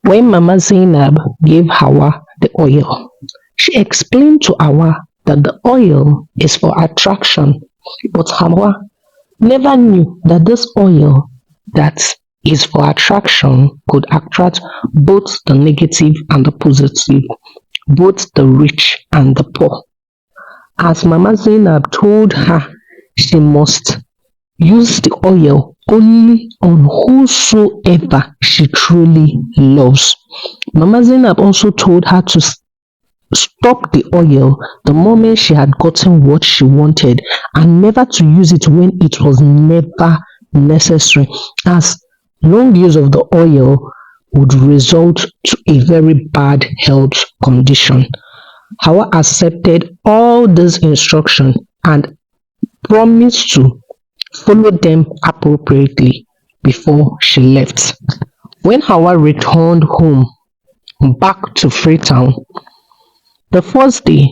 When Mama Zainab gave Hawa the oil, she explained to Hawa that the oil is for attraction, but Hawa never knew that this oil that is for attraction could attract both the negative and the positive, both the rich and the poor. As Mama Zainab told her she must use the oil only on whosoever she truly loves. Mama Zainab also told her to stop the oil the moment she had gotten what she wanted and never to use it when it was never necessary, as long use of the oil would result to a very bad health condition. Hawa accepted all these instructions and promised to follow them appropriately before she left. When Hawa returned home back to Freetown, the first day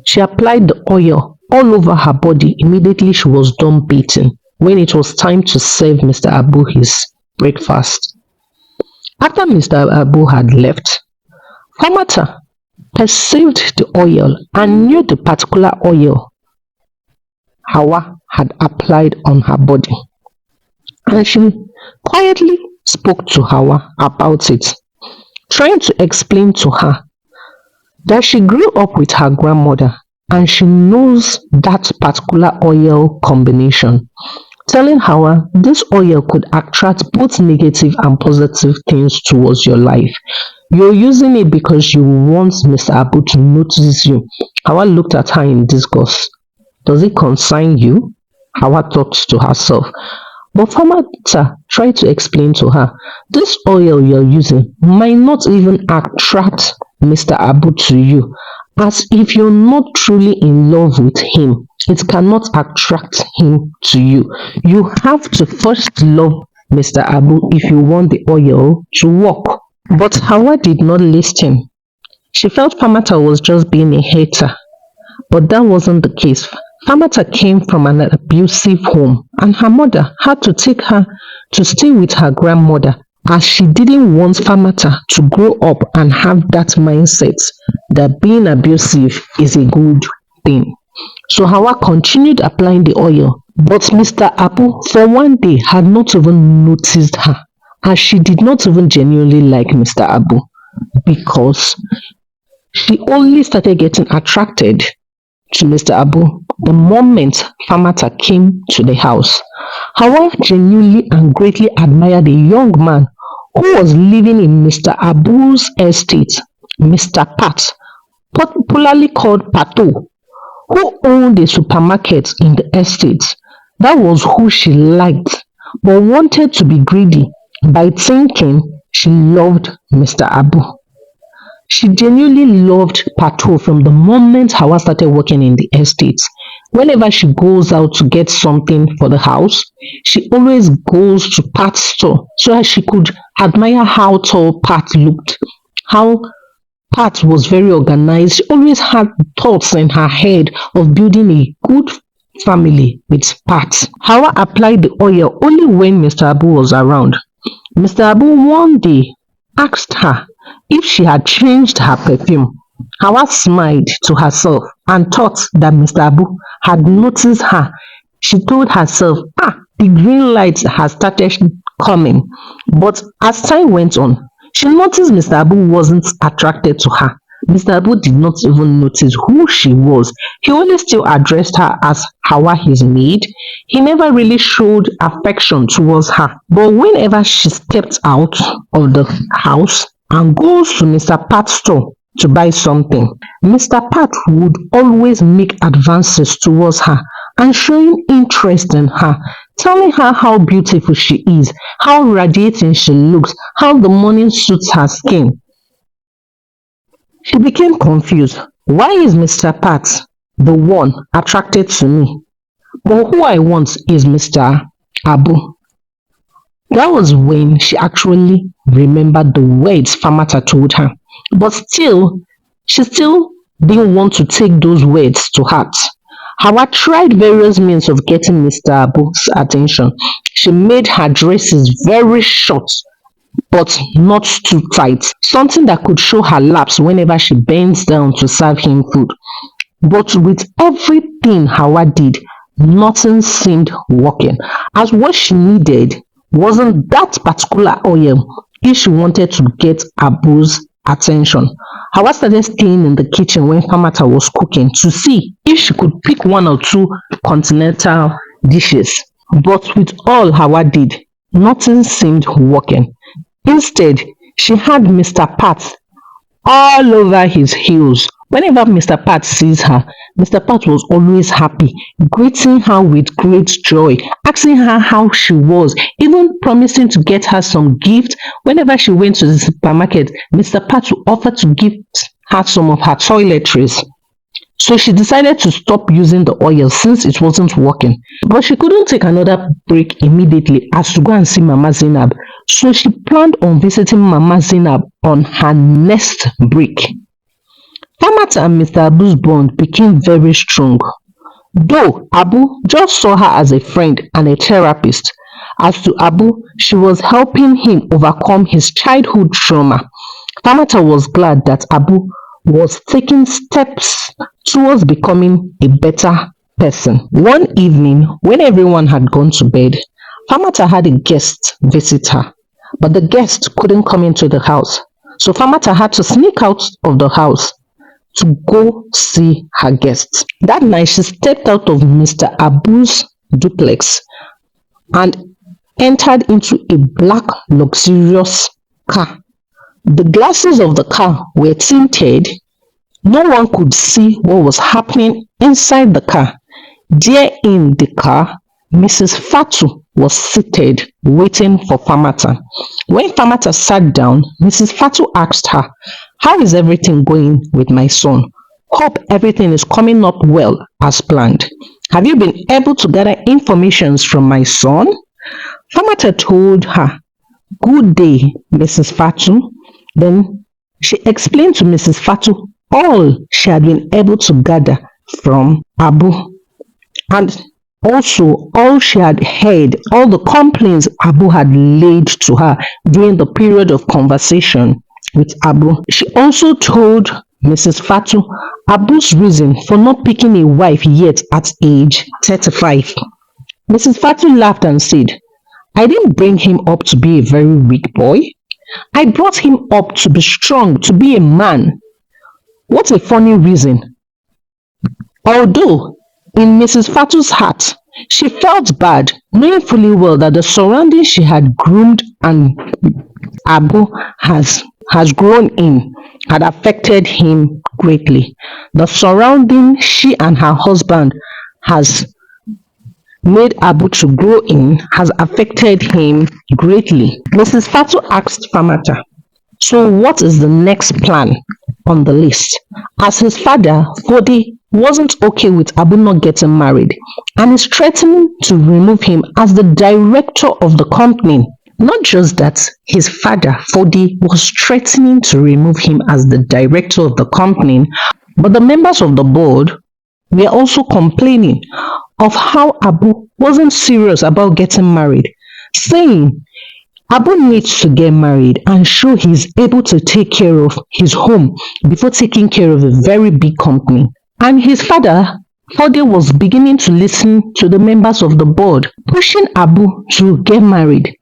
she applied the oil all over her body immediately she was done bathing, when it was time to serve Mr. Abu his breakfast. After Mr. Abu had left, Fatmata perceived the oil and knew the particular oil Hawa had applied on her body, and she quietly spoke to Hawa about it, trying to explain to her that she grew up with her grandmother and she knows that particular oil combination, telling Hawa this oil could attract both negative and positive things towards your life. You're using it because you want Mr. Abu to notice you. Hawa looked at her in disgust. Does it concern you? Hawa thought to herself. But Fatmata tried to explain to her, this oil you're using might not even attract Mr. Abu to you, as if you're not truly in love with him, it cannot attract him to you. You have to first love Mr. Abu if you want the oil to work. But Hawa did not listen. She felt Fatmata was just being a hater, but that wasn't the case. Fatmata came from an abusive home, and her mother had to take her to stay with her grandmother, as she didn't want Fatmata to grow up and have that mindset that being abusive is a good thing. So Hawa continued applying the oil, but Mr. Abu for one day had not even noticed her, as she did not even genuinely like Mr. Abu, because she only started getting attracted to Mr. Abu the moment Fatmata came to the house. Hawa genuinely and greatly admired a young man who was living in Mr. Abu's estate, Mr. Pat, popularly called Pato, who owned a supermarket in the estate. That was who she liked, but wanted to be greedy by thinking she loved Mr. Abu. She genuinely loved Pato from the moment Hawa started working in the estate. Whenever she goes out to get something for the house, she always goes to Pat's store so that she could admire how tall Pat looked, how Pat was very organized. She always had thoughts in her head of building a good family with Pat. Hawa applied the oil only when Mr. Abu was around. Mr. Abu one day asked her if she had changed her perfume. Hawa smiled to herself and thought that Mr. Abu had noticed her. She told herself, the green light has started coming. But as time went on, she noticed Mr. Abu wasn't attracted to her. Mr. Abu did not even notice who she was. He only still addressed her as Hawa his maid. He never really showed affection towards her. But whenever she stepped out of the house and goes to Mr. Pat's store to buy something, Mr. Pat would always make advances towards her and showing interest in her, telling her how beautiful she is, how radiating she looks, how the morning suits her skin. She became confused. Why is Mr. Pat the one attracted to me, but who I want is Mr. Abu? That was when she actually remembered the words Fatmata told her, but she still didn't want to take those words to heart. Hawa tried various means of getting Mr. Abu's attention. She made her dresses very short but not too tight, something that could show her laps whenever she bends down to serve him food. But with everything Hawa did, nothing seemed working, as what she needed wasn't that particular oil if she wanted to get Abu's attention. Hawa started staying in the kitchen when Fatmata was cooking to see if she could pick one or two continental dishes. But with all Hawa did, nothing seemed working. Instead, she had Mr. Pat all over his heels. Whenever Mr. Pat sees her, Mr. Pat was always happy, greeting her with great joy, asking her how she was, even promising to get her some gift. Whenever she went to the supermarket, Mr. Pat would offer to give her some of her toiletries. So she decided to stop using the oil since it wasn't working. But she couldn't take another break immediately as to go and see Mama Zainab. So she planned on visiting Mama Zainab on her next break. Fatmata and Mr. Abu's bond became very strong. Though Abu just saw her as a friend and a therapist, as to Abu, she was helping him overcome his childhood trauma. Fatmata was glad that Abu was taking steps towards becoming a better person. One evening, when everyone had gone to bed, Fatmata had a guest visit her, but the guest couldn't come into the house. So Fatmata had to sneak out of the house to go see her guests. That night, she stepped out of Mr. Abu's duplex and entered into a black, luxurious car. The glasses of the car were tinted. No one could see what was happening inside the car. There in the car, Mrs. Fatu was seated waiting for Fatmata. When Fatmata sat down, Mrs. Fatu asked her, "How is everything going with my son? Hope everything is coming up well as planned. Have you been able to gather information from my son?" Fatmata told her, "Good day, Mrs. Fatu." Then she explained to Mrs. Fatu all she had been able to gather from Abu, and also all she had heard, all the complaints Abu had laid to her during the period of conversation with Abu. She also told Mrs. Fatu Abu's reason for not picking a wife yet at age 35. Mrs. Fatu laughed and said, "I didn't bring him up to be a very weak boy. I brought him up to be strong, to be a man." What a funny reason. Although in Mrs. Fatu's heart, she felt bad, knowing fully well that the surroundings she had groomed and Abu has grown in had affected him greatly. The surrounding she and her husband has made Abu to grow in has affected him greatly. Mrs. Fatu asked Fatmata, "So what is the next plan on the list?" As his father, Fodi, wasn't okay with Abu not getting married and is threatening to remove him as the director of the company. Not just that, his father, Fodi, was threatening to remove him as the director of the company, but the members of the board were also complaining of how Abu wasn't serious about getting married, saying Abu needs to get married and show he's able to take care of his home before taking care of a very big company. And his father, Fode, was beginning to listen to the members of the board, pushing Abu to get married.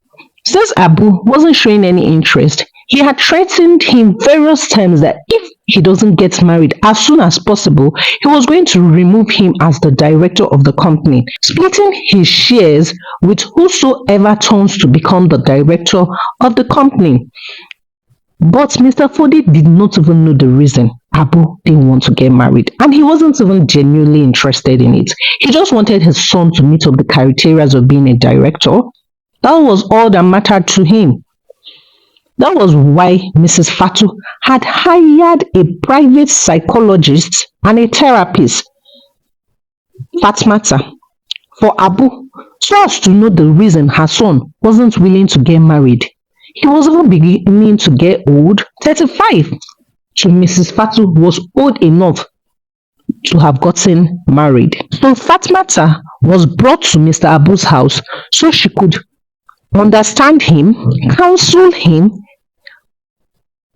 Since Abu wasn't showing any interest, he had threatened him various times that if he doesn't get married as soon as possible, he was going to remove him as the director of the company, splitting his shares with whosoever turns to become the director of the company. But Mr. Fodi did not even know the reason Abu didn't want to get married, and he wasn't even genuinely interested in it. He just wanted his son to meet up the criteria of being a director. That was all that mattered to him. That was why Mrs. Fatu had hired a private psychologist and a therapist, Fatmata, for Abu, so as to know the reason her son wasn't willing to get married. He was even beginning to get old. 35 to Mrs. Fatu was old enough to have gotten married. So Fatmata was brought to Mr. Abu's house so she could understand him, counsel him,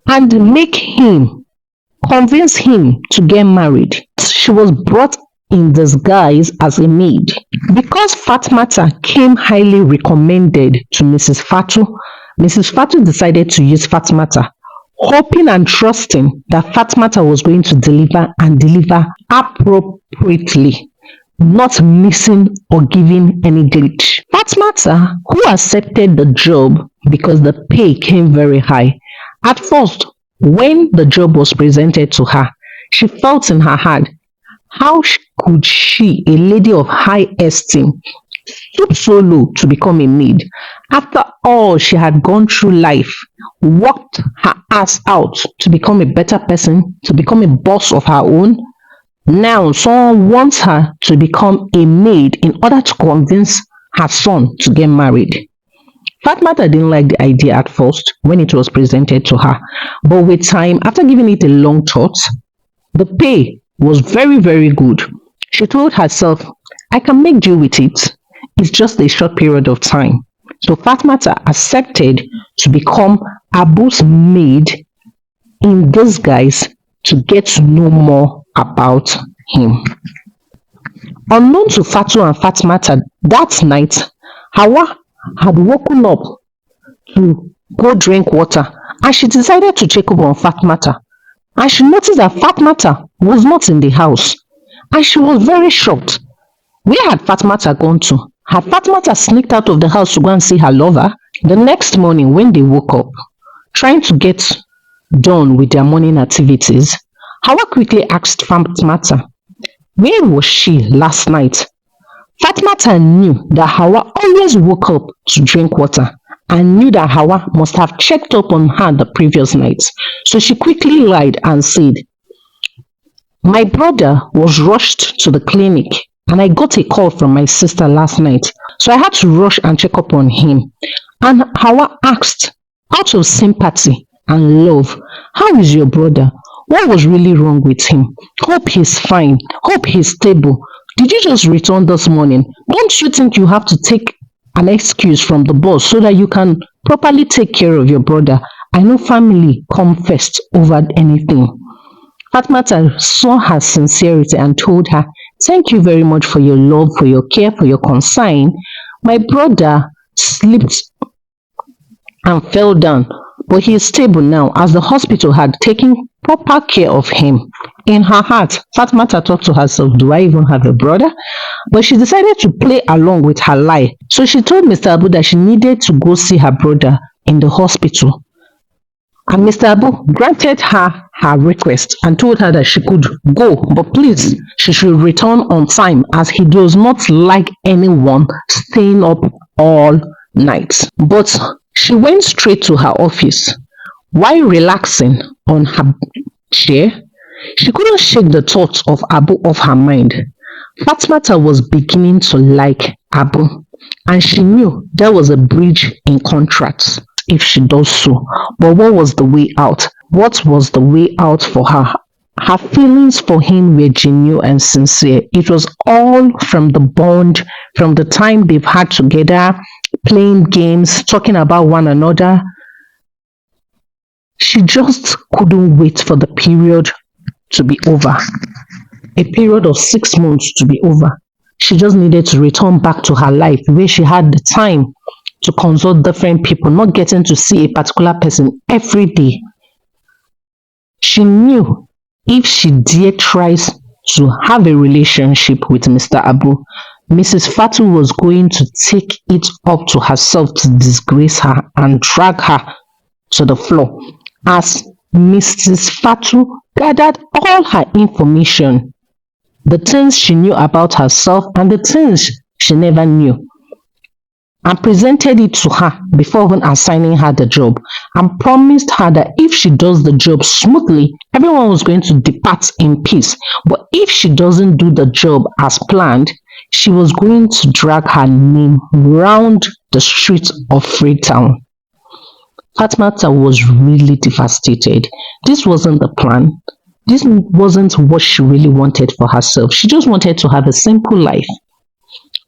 and convince him to get married. She was brought in disguise as a maid. Because Fatmata came highly recommended to Mrs. Fatu decided to use Fatmata, hoping and trusting that Fatmata was going to deliver and deliver appropriately, not missing or giving any glitch. Fatmata, who accepted the job because the pay came very high, at first, when the job was presented to her, she felt in her heart, how could she, a lady of high esteem, stoop so low to become a maid? After all she had gone through life, worked her ass out to become a better person, to become a boss of her own. Now someone wants her to become a maid in order to convince her son to get married. Fatmata didn't like the idea at first when it was presented to her, but with time, after giving it a long thought, the pay was very, very good. She told herself, I can make do with it. It's just a short period of time. So Fatmata accepted to become Abu's maid in disguise to get to know more about him. Unknown to Fatu and Fatmata, that night, Hawa had woken up to go drink water and she decided to check up on Fatmata. And she noticed that Fatmata was not in the house. And she was very shocked. Where had Fatmata gone to? Had Fatmata sneaked out of the house to go and see her lover? The next morning when they woke up, trying to get done with their morning activities, Hawa quickly asked Fatmata, where was she last night? Fatmata knew that Hawa always woke up to drink water and knew that Hawa must have checked up on her the previous night. So she quickly lied and said, my brother was rushed to the clinic and I got a call from my sister last night. So I had to rush and check up on him. And Hawa asked, out of sympathy and love, how is your brother? What was really wrong with him? Hope he's fine. Hope he's stable. Did you just return this morning? Don't you think you have to take an excuse from the boss so that you can properly take care of your brother? I know family come first over anything. Fatmata saw her sincerity and told her, thank you very much for your love, for your care, for your concern. My brother slipped and fell down, but he is stable now as the hospital had taken proper care of him. In her heart, Fatmata thought to herself, do I even have a brother? But she decided to play along with her lie. So she told Mr. Abu that she needed to go see her brother in the hospital. And Mr. Abu granted her request and told her that she could go, but please, she should return on time as he does not like anyone staying up all night. But she went straight to her office. While relaxing on her chair, she couldn't shake the thoughts of Abu off her mind. Fatmata was beginning to like Abu, and she knew there was a breach in contracts if she does so. But what was the way out? What was the way out for her? Her feelings for him were genuine and sincere. It was all from the bond, from the time they've had together, playing games, talking about one another. She just couldn't wait for the period to be over. A period of 6 months to be over. She just needed to return back to her life where she had the time to consult different people, not getting to see a particular person every day. She knew if she dare tries to have a relationship with Mr. Abu, Mrs. Fatu was going to take it up to herself to disgrace her and drag her to the floor. As Mrs. Fatu gathered all her information, the things she knew about herself and the things she never knew, and presented it to her before even assigning her the job, and promised her that if she does the job smoothly, everyone was going to depart in peace. But if she doesn't do the job as planned, she was going to drag her name round the streets of Freetown. Fatmata was really devastated. This wasn't the plan. This wasn't what she really wanted for herself. She just wanted to have a simple life.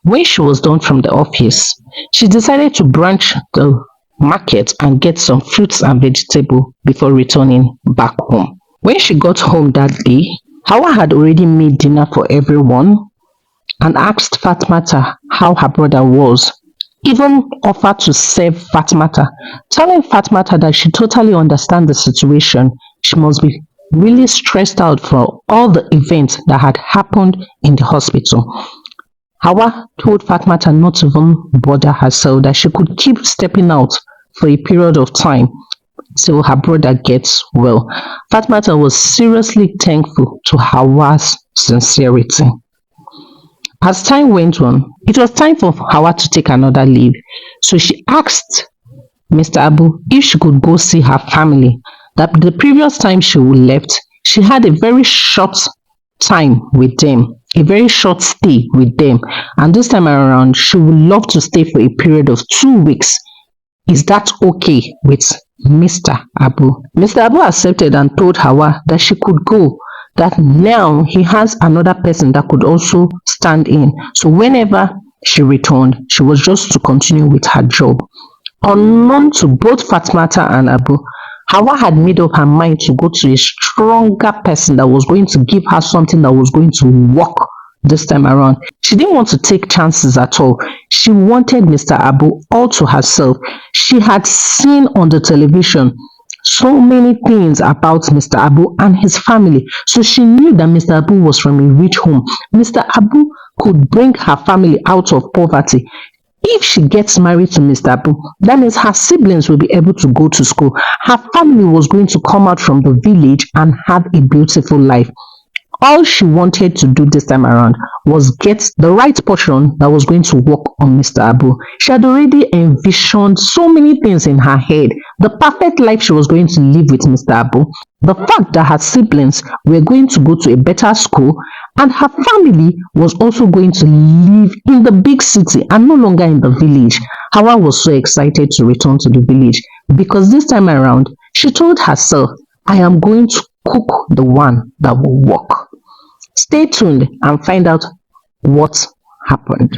When she was done from the office, she decided to branch the market and get some fruits and vegetables before returning back home. When she got home that day, Hawa had already made dinner for everyone and asked Fatmata how her brother was, even offered to save Fatmata, telling Fatmata that she totally understands the situation. She must be really stressed out for all the events that had happened in the hospital. Hawa told Fatmata not to even bother herself, that she could keep stepping out for a period of time till her brother gets well. Fatmata was seriously thankful to Hawa's sincerity. As time went on, it was time for Hawa to take another leave. So she asked Mr. Abu if she could go see her family. That the previous time she left, she had a very short time with them, a very short stay with them. And this time around, she would love to stay for a period of 2 weeks. Is that okay with Mr. Abu? Mr. Abu accepted and told Hawa that she could go, that now he has another person that could also stand in. So whenever she returned, she was just to continue with her job. Unknown to both Fatmata and Abu, Hawa had made up her mind to go to a stronger person that was going to give her something that was going to work this time around. She didn't want to take chances at all. She wanted Mr. Abu all to herself. She had seen on the television so many things about Mr. Abu and his family. So she knew that Mr. Abu was from a rich home. Mr. Abu could bring her family out of poverty. If she gets married to Mr. Abu, that means her siblings will be able to go to school. Her family was going to come out from the village and have a beautiful life. All she wanted to do this time around was get the right portion that was going to work on Mr. Abu. She had already envisioned so many things in her head. The perfect life she was going to live with Mr. Abu. The fact that her siblings were going to go to a better school and her family was also going to live in the big city and no longer in the village. Hawa was so excited to return to the village because this time around, she told herself, I am going to cook the one that will work. Stay tuned and find out what happened.